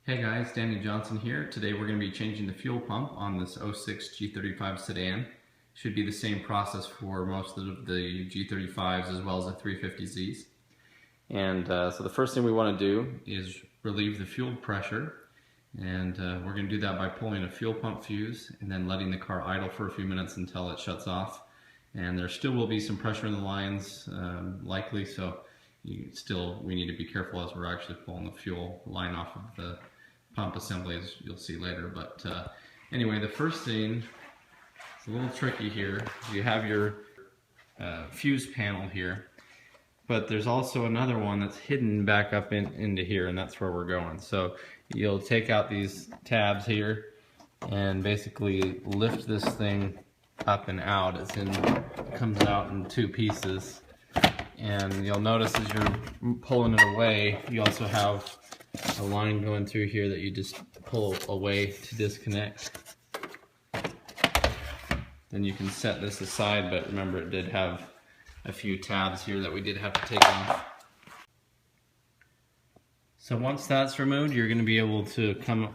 Hey guys, Danny Johnson here. Today we're going to be changing the fuel pump on this 06 G35 sedan. Should be the same process for most of the G35s as well as the 350Zs. And so the first thing we want to do is relieve the fuel pressure. And we're going to do that by pulling a fuel pump fuse and then letting the car idle for a few minutes until it shuts off. And there still will be some pressure in the lines, likely, so we need to be careful as we're actually pulling the fuel line off of the pump assembly, as you'll see later. But anyway, the first thing, it's a little tricky here. You have your fuse panel here, but there's also another one that's hidden back up into here, and that's where we're going. So you'll take out these tabs here and basically lift this thing up and out. It comes out in two pieces, and you'll notice as you're pulling it away, you also have a line going through here that you just pull away to disconnect. Then you can set this aside, but remember it did have a few tabs here that we did have to take off. So once that's removed, you're going to be able to come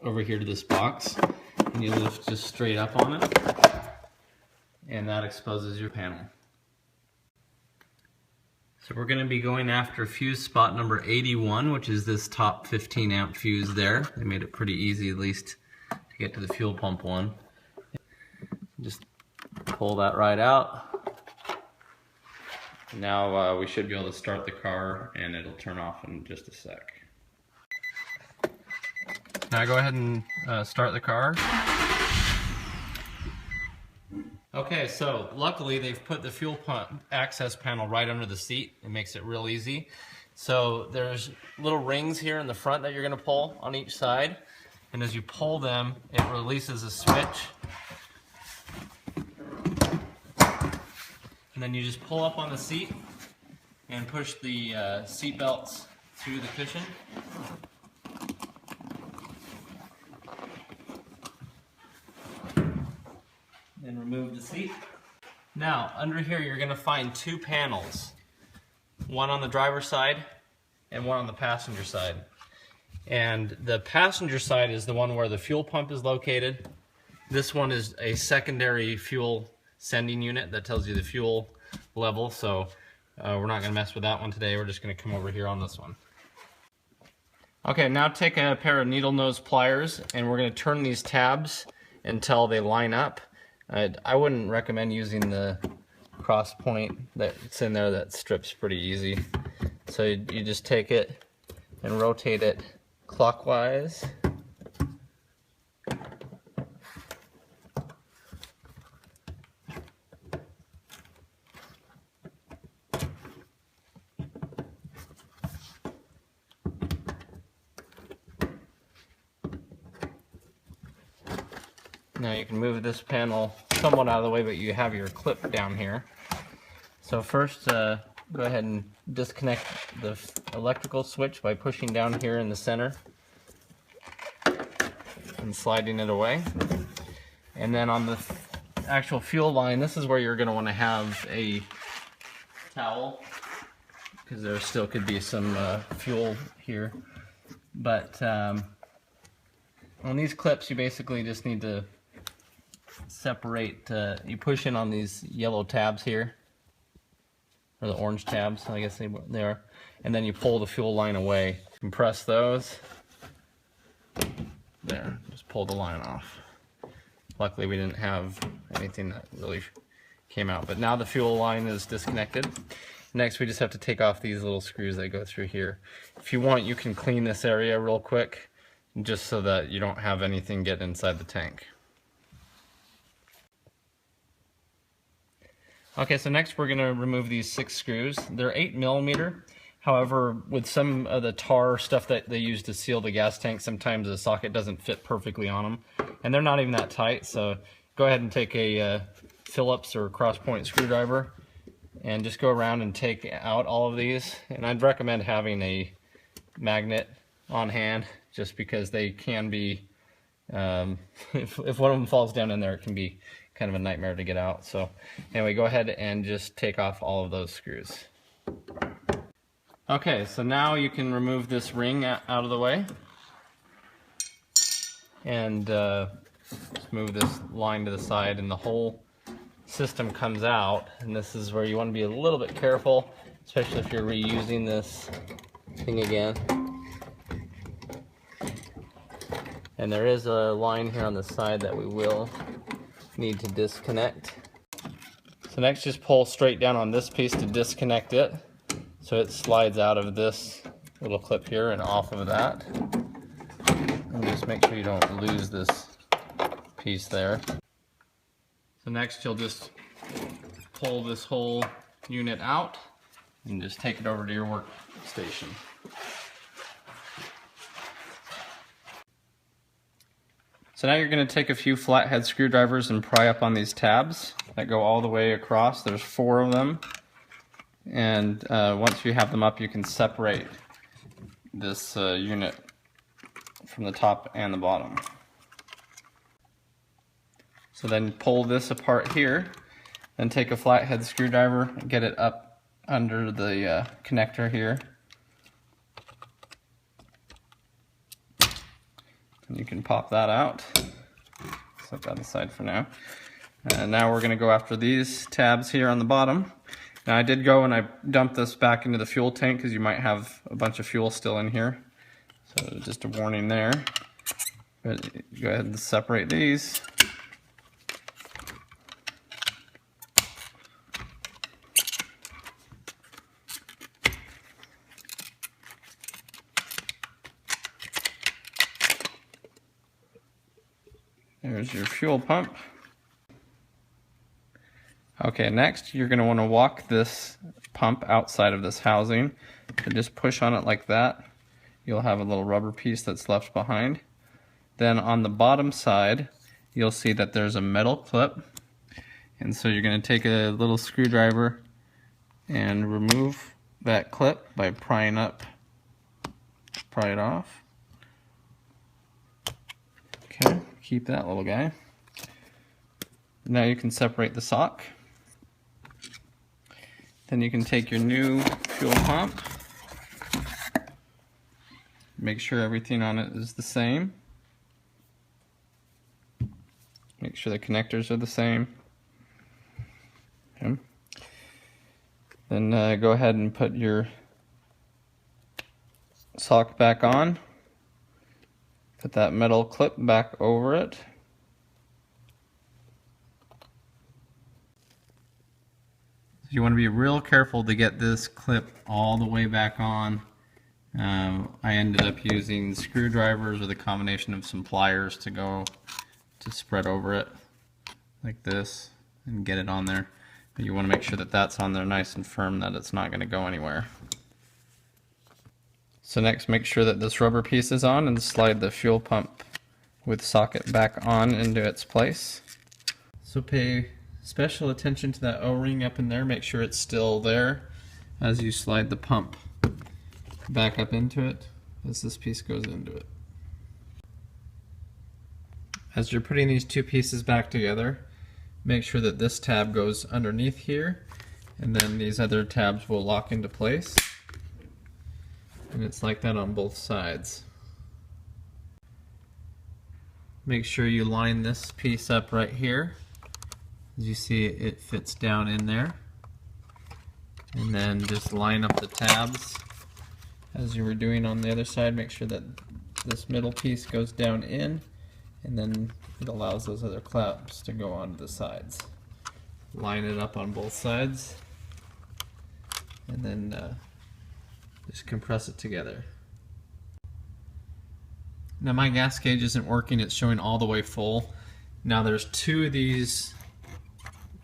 over here to this box and you lift just straight up on it, and that exposes your panel. So we're going to be going after fuse spot number 81, which is this top 15 amp fuse there. They made it pretty easy, at least, to get to the fuel pump one. Just pull that right out. Now we should be able to start the car, and it'll turn off in just a sec. Now go ahead and start the car. Okay, so luckily they've put the fuel pump access panel right under the seat. It makes it real easy. So there's little rings here in the front that you're going to pull on each side, and as you pull them, it releases a switch. And then you just pull up on the seat and push the seat belts through the cushion. Then remove the seat. Now, under here you're going to find two panels. One on the driver's side and one on the passenger side. And the passenger side is the one where the fuel pump is located. This one is a secondary fuel sending unit that tells you the fuel level, so we're not going to mess with that one today. We're just going to come over here on this one. Okay, now take a pair of needle nose pliers and we're going to turn these tabs until they line up. I wouldn't recommend using the cross point that's in there. That strips pretty easy. So you just take it and rotate it clockwise. Now you can move this panel somewhat out of the way, but you have your clip down here. So first, go ahead and disconnect the electrical switch by pushing down here in the center and sliding it away. And then on the actual fuel line, this is where you're going to want to have a towel, because there still could be some fuel here. But on these clips, you basically just need to separate, you push in on these yellow tabs here, or the orange tabs, I guess they are, and then you pull the fuel line away. Compress those. There, just pull the line off. Luckily we didn't have anything that really came out, but now the fuel line is disconnected. Next we just have to take off these little screws that go through here. If you want, you can clean this area real quick, just so that you don't have anything get inside the tank. Okay, so next we're going to remove these 6 screws. They're 8mm. However, with some of the tar stuff that they use to seal the gas tank, sometimes the socket doesn't fit perfectly on them. And they're not even that tight, so go ahead and take a Phillips or cross point screwdriver and just go around and take out all of these. And I'd recommend having a magnet on hand, just because they can be, if one of them falls down in there, it can be kind of a nightmare to get out. So anyway, go ahead and just take off all of those screws. Okay, so now you can remove this ring out of the way. and just move this line to the side, and the whole system comes out. And this is where you want to be a little bit careful, especially if you're reusing this thing again. And there is a line here on the side that we will need to disconnect. So next, just pull straight down on this piece to disconnect it, so it slides out of this little clip here and off of that. And just make sure you don't lose this piece there. So next, you'll just pull this whole unit out and just take it over to your workstation. So now you're going to take a few flathead screwdrivers and pry up on these tabs that go all the way across. There's 4 of them. And once you have them up, you can separate this unit from the top and the bottom. So then pull this apart here, then take a flathead screwdriver and get it up under the connector here. And you can pop that out. Set that aside for now. And now we're going to go after these tabs here on the bottom. Now I did go and I dumped this back into the fuel tank because you might have a bunch of fuel still in here. So just a warning there. But go ahead and separate these. There's your fuel pump. Okay, next you're going to want to walk this pump outside of this housing and just push on it like that. You'll have a little rubber piece that's left behind. Then on the bottom side, you'll see that there's a metal clip. And so you're going to take a little screwdriver and remove that clip by prying up, pry it off. Okay, keep that little guy. Now you can separate the sock. Then you can take your new fuel pump. Make sure everything on it is the same. Make sure the connectors are the same. Okay. Then go ahead and put your sock back on. Put that metal clip back over it. You want to be real careful to get this clip all the way back on. I ended up using screwdrivers with a combination of some pliers to spread over it like this and get it on there. But you want to make sure that that's on there nice and firm, that it's not going to go anywhere. So next, make sure that this rubber piece is on and slide the fuel pump with socket back on into its place. So pay special attention to that O-ring up in there. Make sure it's still there as you slide the pump back up into it, as this piece goes into it. As you're putting these two pieces back together, make sure that this tab goes underneath here, and then these other tabs will lock into place. And it's like that on both sides. Make sure you line this piece up right here. As you see, it fits down in there. And then just line up the tabs as you were doing on the other side. Make sure that this middle piece goes down in, and then it allows those other clamps to go onto the sides. Line it up on both sides, and then just compress it together. Now my gas gauge isn't working, it's showing all the way full. Now there's 2 of these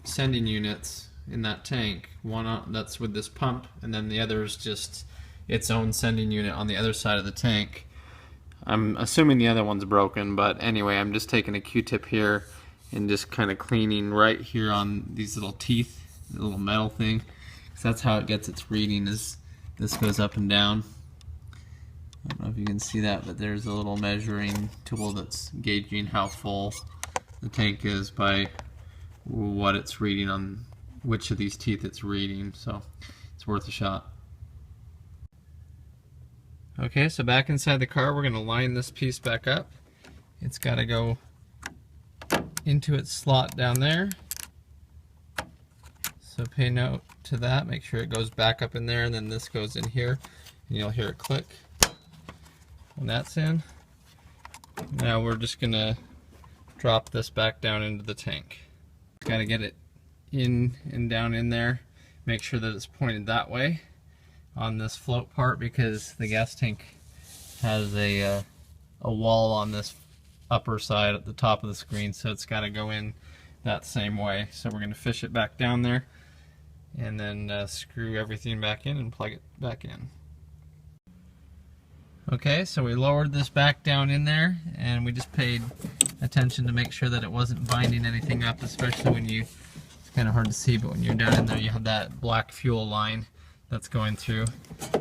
sending units in that tank. One that's with this pump, and then the other is just its own sending unit on the other side of the tank. I'm assuming the other one's broken, but anyway, I'm just taking a Q-tip here and just kind of cleaning right here on these little teeth, the little metal thing. So that's how it gets its reading, is this goes up and down. I don't know if you can see that, but there's a little measuring tool that's gauging how full the tank is by what it's reading on which of these teeth it's reading, so it's worth a shot. Okay, so back inside the car, we're going to line this piece back up it's got to go into its slot down there. So pay note to that, make sure it goes back up in there, and then this goes in here, and you'll hear it click when that's in. Now we're just gonna drop this back down into the tank. Got to get it in and down in there. Make sure that it's pointed that way on this float part, because the gas tank has a wall on this upper side at the top of the screen, so it's got to go in that same way. So we're going to fish it back down there and then screw everything back in and plug it back in. Okay, so we lowered this back down in there, and we just paid attention to make sure that it wasn't binding anything up, especially when you, it's kind of hard to see, but when you're down in there you have that black fuel line that's going through.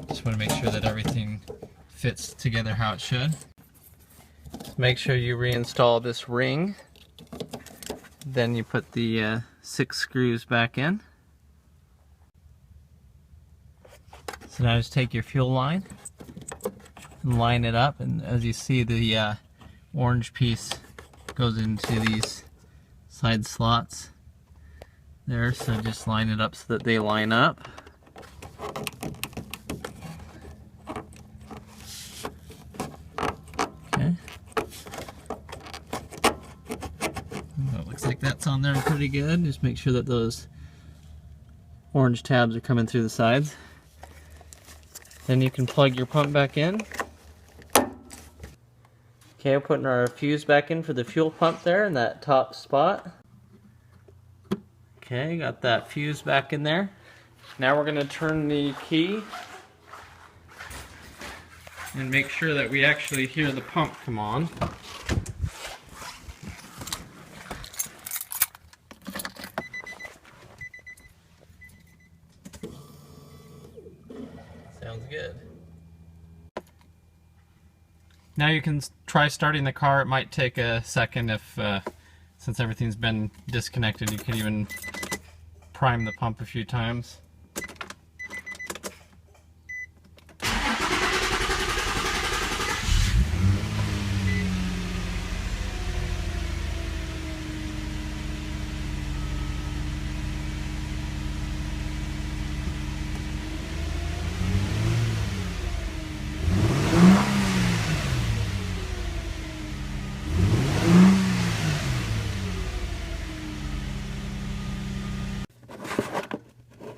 Just want to make sure that everything fits together how it should. Just make sure you reinstall this ring. Then you put the 6 screws back in. So now just take your fuel line and line it up, and as you see, the orange piece goes into these side slots there, so just line it up so that they line up. Okay. Well, it looks like that's on there pretty good. Just make sure that those orange tabs are coming through the sides. Then you can plug your pump back in. Okay, we're putting our fuse back in for the fuel pump there in that top spot. Okay, got that fuse back in there. Now we're going to turn the key and make sure that we actually hear the pump come on. Sounds good. Now you can try starting the car. It might take a second if, since everything's been disconnected, you can even prime the pump a few times.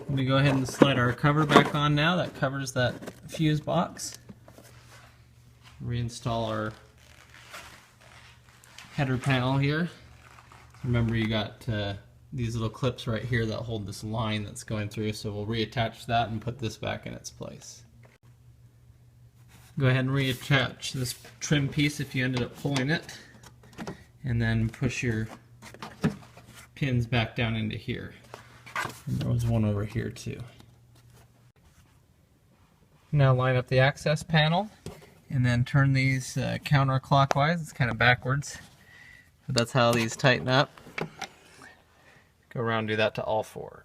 We go ahead and slide our cover back on now. That covers that fuse box. Reinstall our header panel here. Remember, you got these little clips right here that hold this line that's going through, so we'll reattach that and put this back in its place. Go ahead and reattach this trim piece if you ended up pulling it, and then push your pins back down into here. And there was one over here too. Now line up the access panel and then turn these counterclockwise. It's kind of backwards, but that's how these tighten up. Go around and do that to all 4.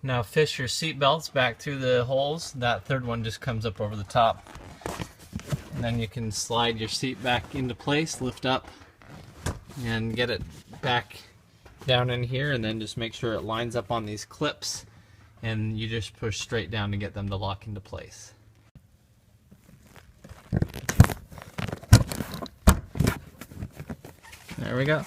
Now fish your seat belts back through the holes. That third one just comes up over the top. And then you can slide your seat back into place, lift up, and get it back down in here, and then just make sure it lines up on these clips, and you just push straight down to get them to lock into place. There we go.